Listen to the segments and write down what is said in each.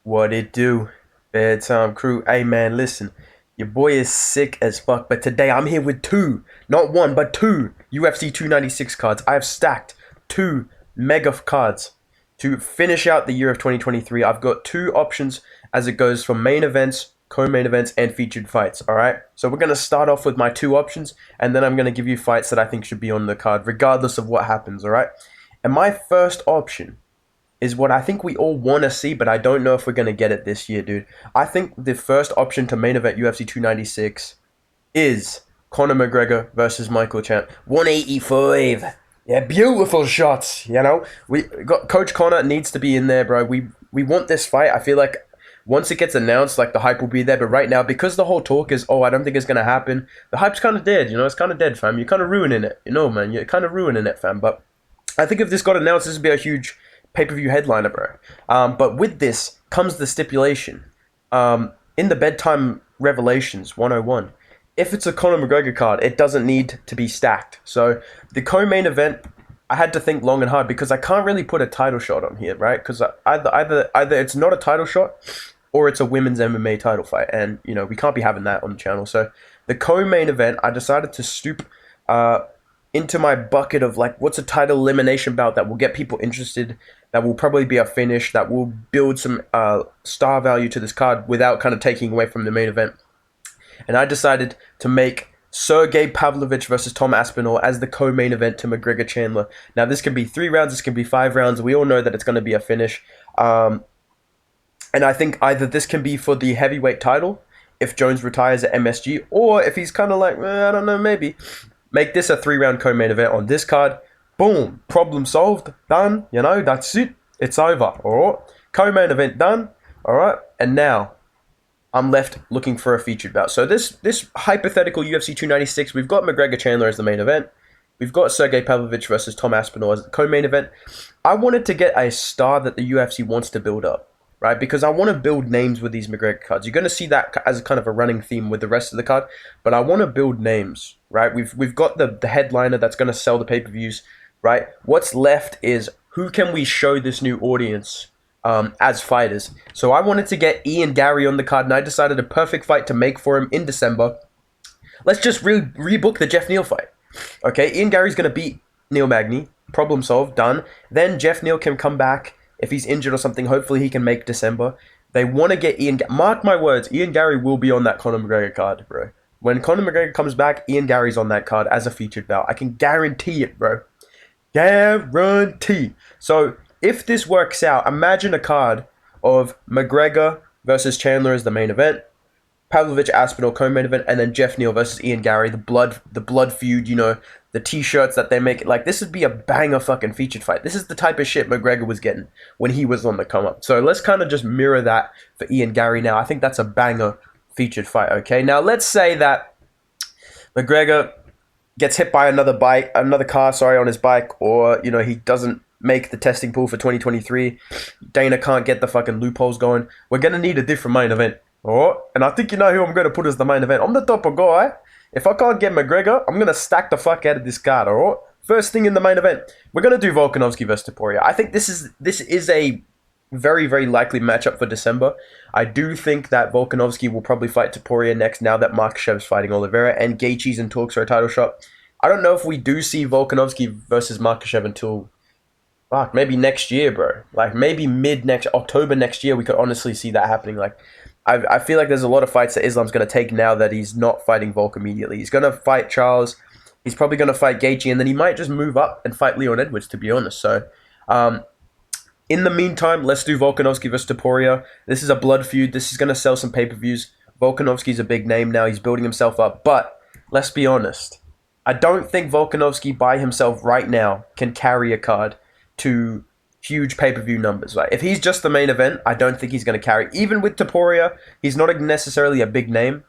What it do? Bedtime crew. Hey man, listen. Your boy is sick as fuck, but today I'm here with two, not one, but two UFC 296 cards. I have stacked two mega cards to finish out the year of 2023. I've got two options as it goes from main events, co-main events, and featured fights. Alright? So we're gonna start off with my two options, and then I'm gonna give you fights that I think should be on the card, regardless of what happens, alright? And my first option is what I think we all want to see, but I don't know if we're going to get it this year, dude. I think the first option to main event UFC 296 is Conor McGregor versus Michael Chandler. 185. Yeah, beautiful shots, you know? We got Coach Conor needs to be in there, bro. We want this fight. I feel like once it gets announced, like the hype will be there, but right now, because the whole talk is, oh, I don't think it's going to happen, the hype's kind of dead, you know? It's kind of dead, fam. You're kind of ruining it, you know, man. You're kind of ruining it, fam. But I think if this got announced, this would be a huge pay-per-view headliner, bro. But with this comes the stipulation. In the Bedtime Revelations 101, if it's a Conor McGregor card, it doesn't need to be stacked. So the co-main event, I had to think long and hard because I can't really put a title shot on here, right? Because either it's not a title shot or it's a women's MMA title fight, and you know we can't be having that on the channel. So the co-main event, I decided to stoop into my bucket of like what's a title elimination bout that will get people interested, that will probably be a finish, that will build some star value to this card without kind of taking away from the main event. And I decided to make Sergey Pavlovich versus Tom Aspinall as the co-main event to McGregor Chandler. Now this can be 3 rounds, this can be 5 rounds. We all know that it's going to be a finish. And I think either this can be for the heavyweight title if Jones retires at MSG, or if he's kind of like, I don't know, maybe make this a 3-round co-main event on this card. Boom. Problem solved. Done. You know, that's it. It's over. All right. Co-main event done. All right. And now I'm left looking for a featured bout. So this hypothetical UFC 296, we've got McGregor Chandler as the main event. We've got Sergey Pavlovich versus Tom Aspinall as the co-main event. I wanted to get a star that the UFC wants to build up, right? Because I want to build names with these McGregor cards. You're going to see that as a kind of a running theme with the rest of the card, but I want to build names, right? We've got the headliner that's going to sell the pay-per-views, right? What's left is who can we show this new audience as fighters? So I wanted to get Ian Gary on the card, and I decided a perfect fight to make for him in December. Let's just rebook the Jeff Neal fight. Okay, Ian Gary's going to beat Neil Magny. Problem solved, done. Then Jeff Neal can come back. If he's injured or something, hopefully he can make December. They want to get Ian... Mark my words, Ian Gary will be on that Conor McGregor card, bro. When Conor McGregor comes back, Ian Gary's on that card as a featured bout. I can guarantee it, bro. Guarantee. So, if this works out, imagine a card of McGregor versus Chandler as the main event, Pavlovich Aspinall co-main event, and then Jeff Neal versus Ian Gary, the blood feud, you know, the t-shirts that they make. Like, this would be a banger fucking featured fight. This is the type of shit McGregor was getting when he was on the come up. So let's kind of just mirror that for Ian Gary now. I think that's a banger featured fight, okay? Now, let's say that McGregor gets hit by another car, on his bike, or, you know, he doesn't make the testing pool for 2023. Dana can't get the fucking loopholes going. We're going to need a different main event. Alright, and I think you know who I'm going to put as the main event. I'm the top of guy. If I can't get McGregor, I'm going to stack the fuck out of this card, alright? First thing in the main event, we're going to do Volkanovski versus Topuria. I think this is a very, very likely matchup for December. I do think that Volkanovski will probably fight Topuria next now that Makashev's fighting Oliveira and Gaethje's in talks for a title shot. I don't know if we do see Volkanovski versus Makashev until... fuck, maybe next year, bro. Like, maybe October next year, we could honestly see that happening. Like, I feel like there's a lot of fights that Islam's going to take now that he's not fighting Volk immediately. He's going to fight Charles. He's probably going to fight Gaethje, and then he might just move up and fight Leon Edwards, to be honest. So, in the meantime, let's do Volkanovski versus Topuria. This is a blood feud. This is going to sell some pay-per-views. Volkanovski's a big name now. He's building himself up. But, let's be honest. I don't think Volkanovski by himself right now can carry a card to huge pay-per-view numbers. Like, if he's just the main event, I don't think he's going to carry. Even with Topuria, he's not necessarily a big name.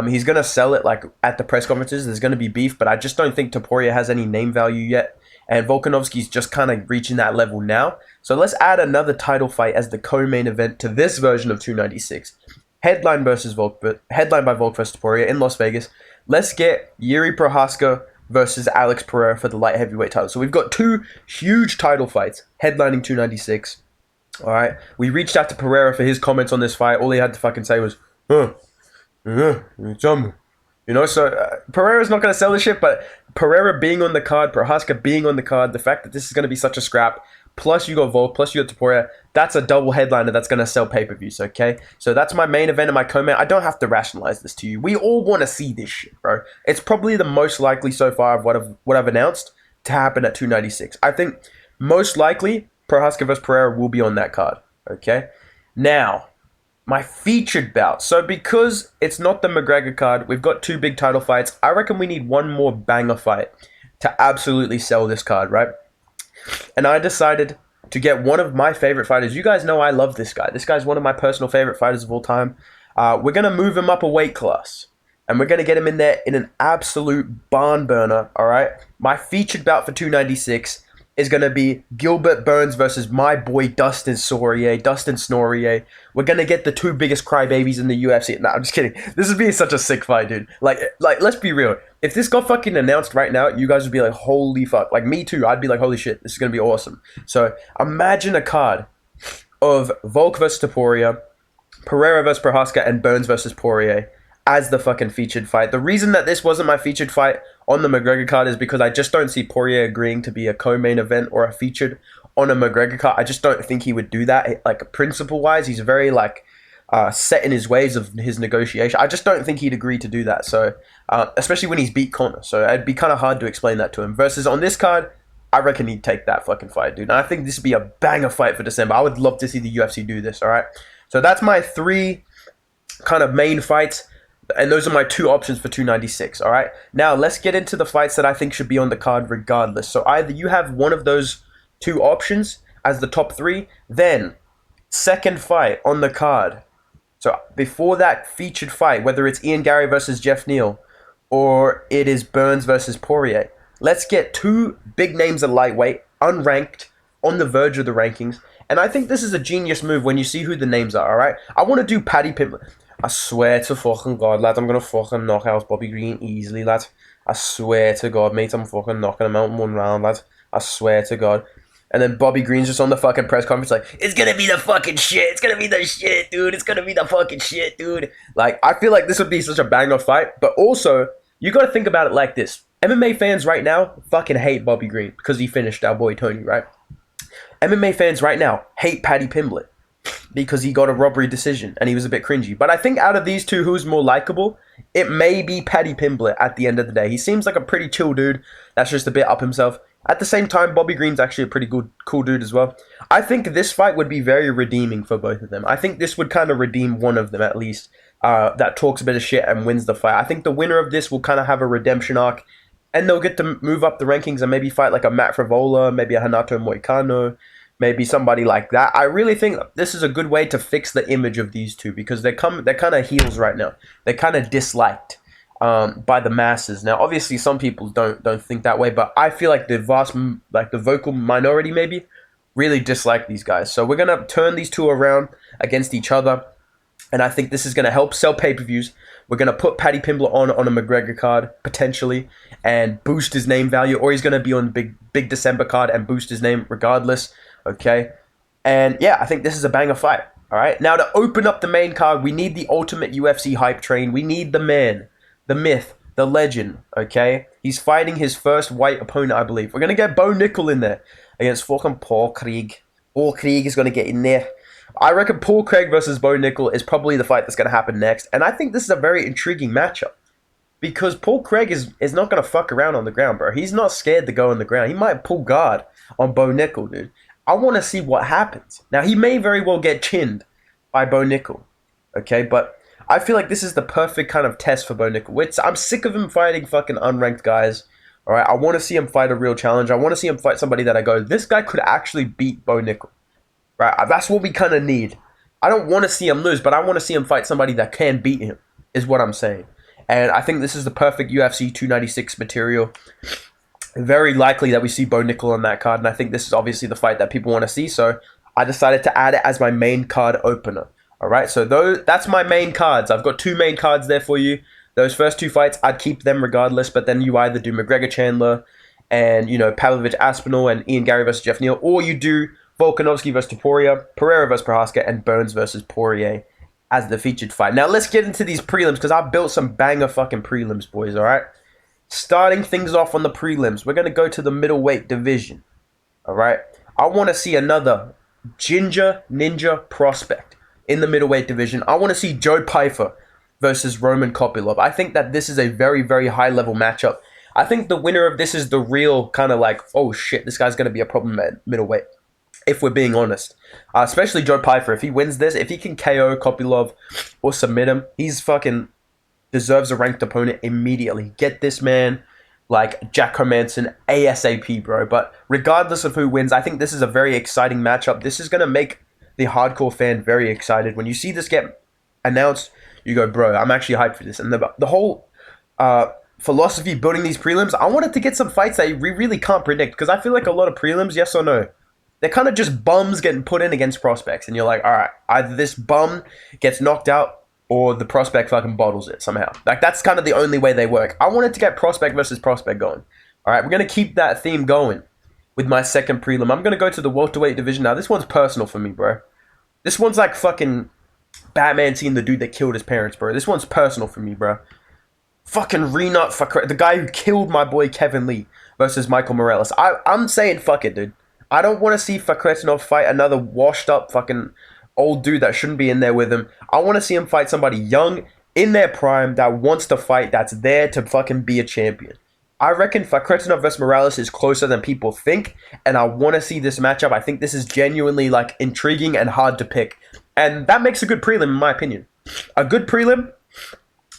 He's going to sell it like at the press conferences. There's going to be beef, but I just don't think Topuria has any name value yet. And Volkanovski's just kind of reaching that level now. So let's add another title fight as the co-main event to this version of 296. Headline by Volk versus Topuria in Las Vegas. Let's get Yuri Prohaska versus Alex Pereira for the light heavyweight title. So we've got two huge title fights headlining 296. All right, we reached out to Pereira for his comments on this fight. All he had to fucking say was, huh, jump. You know, so Pereira's not going to sell the shit, but Pereira being on the card, Prohaska being on the card, the fact that this is going to be such a scrap, plus you got Volk, plus you got Topuria, that's a double headliner that's going to sell pay-per-views, okay? So that's my main event and my co-main. I don't have to rationalize this to you. We all want to see this shit, bro. It's probably the most likely so far of what I've announced to happen at 296. I think most likely Prohaska vs. Pereira will be on that card, okay? Now, my featured bout. So because it's not the McGregor card, we've got 2 big title fights. I reckon we need one more banger fight to absolutely sell this card, right? And I decided to get one of my favorite fighters. You guys know I love this guy. This guy's one of my personal favorite fighters of all time. We're going to move him up a weight class. And we're going to get him in there in an absolute barn burner, all right? My featured bout for 296 is going to be Gilbert Burns versus my boy Dustin Snorrier. We're going to get the 2 biggest crybabies in the UFC. Nah, I'm just kidding. This is being such a sick fight, dude. Like, let's be real. If this got fucking announced right now, you guys would be like, holy fuck. Like, me too. I'd be like, holy shit, this is going to be awesome. So, imagine a card of Volk versus Topuria, Pereira versus Prohaska, and Burns versus Poirier as the fucking featured fight. The reason that this wasn't my featured fight on the McGregor card is because I just don't see Poirier agreeing to be a co-main event or a featured on a McGregor card. I just don't think he would do that. Like, principle-wise, he's very, like, set in his ways of his negotiation. I just don't think he'd agree to do that. So, especially when he's beat Conor. So, it'd be kind of hard to explain that to him. Versus on this card, I reckon he'd take that fucking fight, dude. And I think this would be a banger fight for December. I would love to see the UFC do this, all right? So, that's my 3 kind of main fights. And those are my 2 options for 296, all right? Now, let's get into the fights that I think should be on the card regardless. So either you have one of those 2 options as the top 3, then second fight on the card. So before that featured fight, whether it's Ian Gary versus Jeff Neal or it is Burns versus Poirier, let's get 2 big names at lightweight, unranked, on the verge of the rankings. And I think this is a genius move when you see who the names are, all right? I want to do Paddy Pimblett. I swear to fucking God, lad, I'm going to fucking knock out Bobby Green easily, lad. I swear to God, mate, I'm fucking knocking him out in 1 round, lad. I swear to God. And then Bobby Green's just on the fucking press conference like, it's going to be the fucking shit. It's going to be the shit, dude. It's going to be the fucking shit, dude. Like, I feel like this would be such a banger fight. But also, you got to think about it like this. MMA fans right now fucking hate Bobby Green because he finished our boy Tony, right? MMA fans right now hate Paddy Pimblett because he got a robbery decision and he was a bit cringy. But I think out of these 2, who's more likable, it may be Paddy Pimblett at the end of the day. He seems like a pretty chill dude that's just a bit up himself. At the same time, Bobby Green's actually a pretty cool dude as well. I think this fight would be very redeeming for both of them. I think this would kind of redeem one of them at least that talks a bit of shit and wins the fight. I think the winner of this will kind of have a redemption arc and they'll get to move up the rankings and maybe fight like a Matt Frivola, maybe a Renato Moicano, maybe somebody like that. I really think this is a good way to fix the image of these 2 because they're kind of heels right now. They're kind of disliked by the masses. Now, obviously, some people don't think that way, but I feel like the vocal minority maybe really dislike these guys. So we're gonna turn these 2 around against each other, and I think this is gonna help sell pay-per-views. We're gonna put Paddy Pimblett on a McGregor card potentially and boost his name value, or he's gonna be on big December card and boost his name regardless. Okay, and yeah, I think this is a banger fight. All right, now to open up the main card, we need the ultimate UFC hype train. We need the man, the myth, the legend. Okay, he's fighting his first white opponent, I believe. We're gonna get Bo Nickel in there against fucking Paul Craig. Paul Craig is gonna get in there. I reckon Paul Craig versus Bo Nickel is probably the fight that's gonna happen next, and I think this is a very intriguing matchup because Paul Craig is not gonna fuck around on the ground, bro. He's not scared to go on the ground. He might pull guard on Bo Nickel, dude. I want to see what happens. Now, he may very well get chinned by Bo Nickel, okay? But I feel like this is the perfect kind of test for Bo Nickel. I'm sick of him fighting fucking unranked guys, all right? I want to see him fight a real challenge. I want to see him fight somebody that I go, this guy could actually beat Bo Nickel, right? That's what we kind of need. I don't want to see him lose, but I want to see him fight somebody that can beat him, is what I'm saying. And I think this is the perfect UFC 296 material. Very likely that we see Bo Nickel on that card, and I think this is obviously the fight that people want to see, so I decided to add it as my main card opener. All right, so that's my main cards. I've got 2 main cards there for you. Those first 2 fights, I'd keep them regardless, but then you either do McGregor Chandler and, Pavlovich Aspinall and Ian Gary versus Jeff Neal, or you do Volkanovski versus Topuria, Pereira versus Prohaska, and Burns versus Poirier as the featured fight. Now let's get into these prelims because I built some banger fucking prelims, boys. All right. Starting things off on the prelims, we're gonna go to the middleweight division. All right. I want to see another Ginger Ninja prospect in the middleweight division. I want to see Joe Pyfer versus Roman Kopylov. I think that this is a very, very high level matchup. I think the winner of this is the real kind of like, oh shit, this guy's going to be a problem at middleweight, if we're being honest. Especially Joe Pyfer. If he wins this, if he can KO Kopylov or submit him, he's fucking deserves a ranked opponent immediately. Get this man like Jack Hermanson ASAP, bro. But regardless of who wins, I think this is a very exciting matchup. This is going to make the hardcore fan very excited. When you see this get announced, you go, bro, I'm actually hyped for this. And the whole philosophy building these prelims, I wanted to get some fights that we really can't predict. Because I feel like a lot of prelims, yes or no, they're kind of just bums getting put in against prospects. And you're like, all right, either this bum gets knocked out or the prospect fucking bottles it somehow. Like, that's kind of the only way they work. I wanted to get prospect versus prospect going. All right, we're going to keep that theme going with my second prelim. I'm going to go to the welterweight division. Now, this one's personal for me, bro. This one's like fucking Batman seeing the dude that killed his parents, bro. This one's personal for me, bro. Fucking Renat Fakret, the guy who killed my boy Kevin Lee versus Michael Morales. I'm saying fuck it, dude. I don't want to see Fakretinov fight another washed up fucking old dude that shouldn't be in there with him. I want to see him fight somebody young, in their prime, that wants to fight, that's there to fucking be a champion. I reckon Fakretinov versus Morales is closer than people think, and I want to see this matchup. I think this is genuinely like intriguing and hard to pick, and that makes a good prelim in my opinion. A good prelim,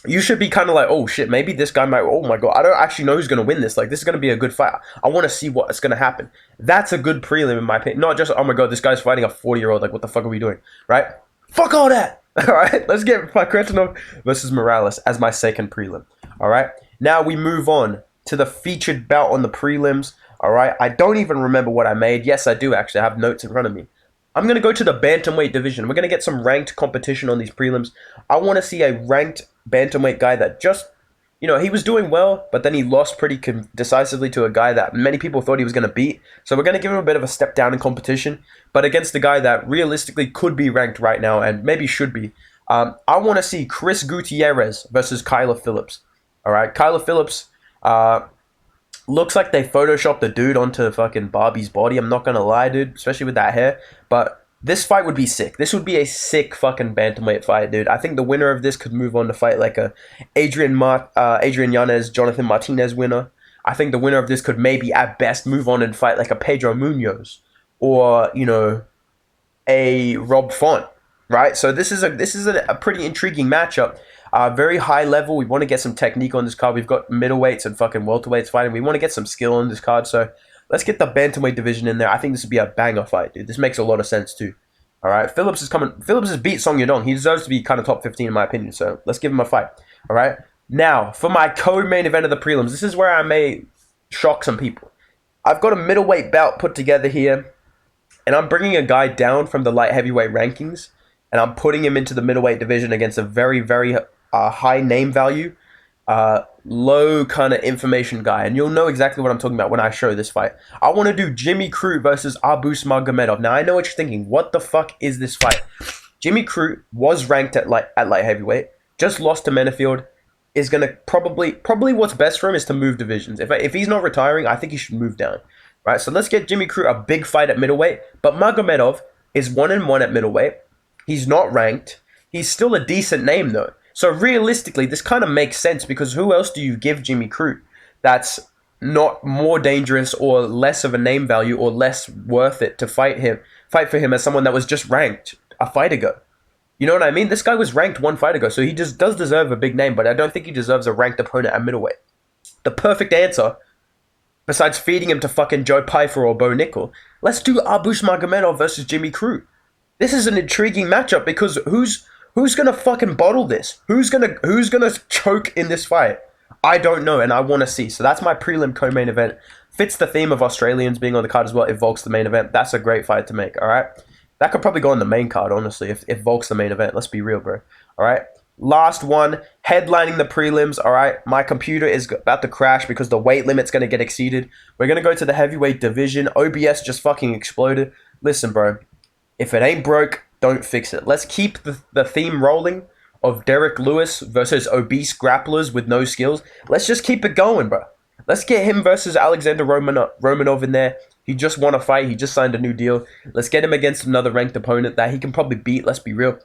you should be kind of like, oh shit, maybe this guy might, oh my god, I don't actually know who's going to win this. Like, this is going to be a good fight. I want to see what's going to happen. That's a good prelim in my opinion. Not just, oh my god, this guy's fighting a 40-year-old. Like, what the fuck are we doing? Right? Fuck all that. All right, let's get Fakretinov versus Morales as my second prelim. All right, now we move on to the featured bout on the prelims. All right, I don't even remember what I made. Yes, I do actually. I have notes in front of me. I'm going to go to the bantamweight division. We're going to get some ranked competition on these prelims. I want to see a ranked bantamweight guy that just, you know, he was doing well, but then he lost pretty decisively to a guy that many people thought he was going to beat. So we're going to give him a bit of a step down in competition, but against the guy that realistically could be ranked right now and maybe should be. I want to see Chris Gutierrez versus Kyler Phillips. All right, Kyler Phillips looks like they photoshopped the dude onto fucking Barbie's body. I'm not going to lie, dude, especially with that hair. But this fight would be sick. This would be a sick fucking bantamweight fight, dude. I think the winner of this could move on to fight like a Adrian Yanez, Jonathan Martinez winner. I think the winner of this could maybe at best move on and fight like a Pedro Munoz or, you know, a Rob Font, right? So this is a pretty intriguing matchup. Very high level. We want to get some technique on this card. We've got middleweights and fucking welterweights fighting. We want to get some skill on this card. So let's get the bantamweight division in there. I think this would be a banger fight, dude. This makes a lot of sense too. All right, Phillips is coming. Phillips has beat Song Yadong. He deserves to be kind of top 15 in my opinion. So let's give him a fight. All right. Now for my co-main event of the prelims. This is where I may shock some people. I've got a middleweight bout put together here, and I'm bringing a guy down from the light heavyweight rankings, and I'm putting him into the middleweight division against a very, very high name value, low kind of information guy. And you'll know exactly what I'm talking about when I show this fight. I want to do Jimmy Crute versus Abus Magomedov. Now, I know what you're thinking. What the fuck is this fight? Jimmy Crute was ranked at light heavyweight, just lost to Menefield, is going to probably what's best for him is to move divisions. If he's not retiring, I think he should move down. Right, so let's get Jimmy Crute a big fight at middleweight. But Magomedov is 1-1 at middleweight. He's not ranked. He's still a decent name, though. So realistically, this kind of makes sense because who else do you give Jimmy Crute that's not more dangerous or less of a name value or less worth it to fight for him as someone that was just ranked a fight ago? You know what I mean? This guy was ranked one fight ago, so he just does deserve a big name, but I don't think he deserves a ranked opponent at middleweight. The perfect answer, besides feeding him to fucking Joe Pyfer or Bo Nickel, let's do Abus Magomedov versus Jimmy Crute. This is an intriguing matchup because who's gonna fucking bottle this? Who's gonna choke in this fight? I don't know, and I want to see. So that's my prelim co-main event. Fits the theme of Australians being on the card as well. If Volk's the main event, that's a great fight to make. All right, that could probably go on the main card, honestly. If Volk's the main event, let's be real, bro. All right, last one, headlining the prelims. All right, my computer is about to crash because the weight limit's gonna get exceeded. We're gonna go to the heavyweight division. OBS just fucking exploded. Listen, bro. If it ain't broke, don't fix it. Let's keep the theme rolling of Derek Lewis versus obese grapplers with no skills. Let's just keep it going, bro. Let's get him versus Alexander Romanov in there. He just won a fight. He just signed a new deal. Let's get him against another ranked opponent that he can probably beat. Let's be real.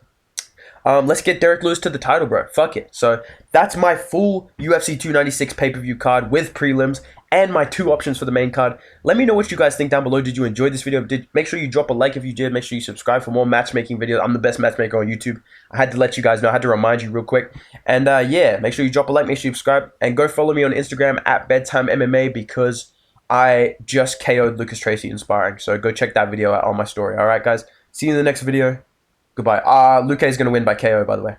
Let's get Derek Lewis to the title, bro. Fuck it. So that's my full UFC 296 pay-per-view card with prelims and my 2 options for the main card. Let me know what you guys think down below. Did you enjoy this video? Make sure you drop a like if you did. Make sure you subscribe for more matchmaking videos. I'm the best matchmaker on YouTube. I had to let you guys know. I had to remind you real quick. And yeah, make sure you drop a like. Make sure you subscribe. And go follow me on Instagram at Bedtime MMA because I just KO'd Lucas Tracy in sparring. So go check that video out on my story. All right, guys. See you in the next video. Goodbye. Luque is going to win by KO, by the way.